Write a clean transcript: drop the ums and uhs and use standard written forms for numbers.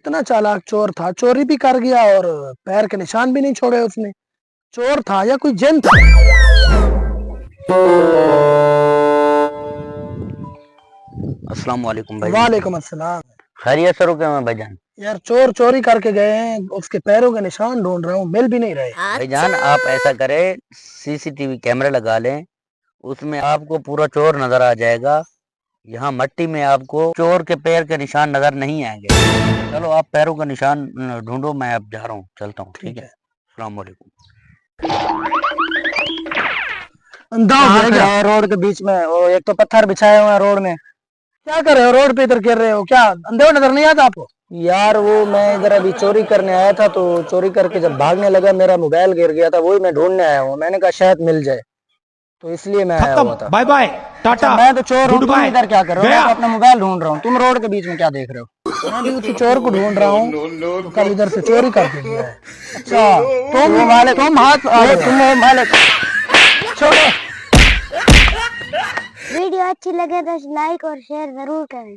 कितना चालाक चोर था, चोरी भी कर गया और पैर के निशान भी नहीं छोड़े उसने। चोर था या कोई जिन था? अस्सलाम वालेकुम भाईजान। वालेकुम अस्सलाम। खैरियत से रुके हैं भाईजान। यार चोर चोरी करके गए हैं, उसके पैरों के निशान ढूंढ रहा हूँ, मिल भी नहीं रहे। भाईजान आप ऐसा करें, सीसीटीवी कैमरा लगा लें, उसमें आपको पूरा चोर नजर आ जाएगा। यहाँ मट्टी में आपको चोर के पैर के निशान नजर नहीं आएंगे। चलो आप पैरों का निशान ढूंढो, मैं अब जा रहा हूँ, चलता हूँ। ठीक है, अस्सलाम वालेकुम। अंदाज है क्या? रोड के बीच में वो एक तो पत्थर बिछाए हुए हैं रोड में। क्या कर रहे हो रोड पे, इधर गिर रहे हो क्या? अंधे हो, नजर नहीं आता आपको? यार वो मैं इधर अभी चोरी करने आया था, तो चोरी करके जब भागने लगा मेरा मोबाइल गिर गया था, वही मैं ढूंढने आया हूँ। मैंने कहा शायद मिल जाए, तो इसलिए मैं आया हुआ था। Bye bye tata. मैं तो चोर हूँ, तुम Goodbye. इधर क्या कर रहे हो? गया। मैं तो अपना मोबाइल ढूंढ रहा हूँ, तुम रोड के बीच में क्या देख रहे हो? मैं भी उसी चोर को ढूंढ रहा हूँ, तो कल इधर से चोरी करके गया है। अच्छा, तुम हाथ तुम मालिक छोड़ो। वीडियो अच्छी लगे तो लाइक और शेयर जरूर करें।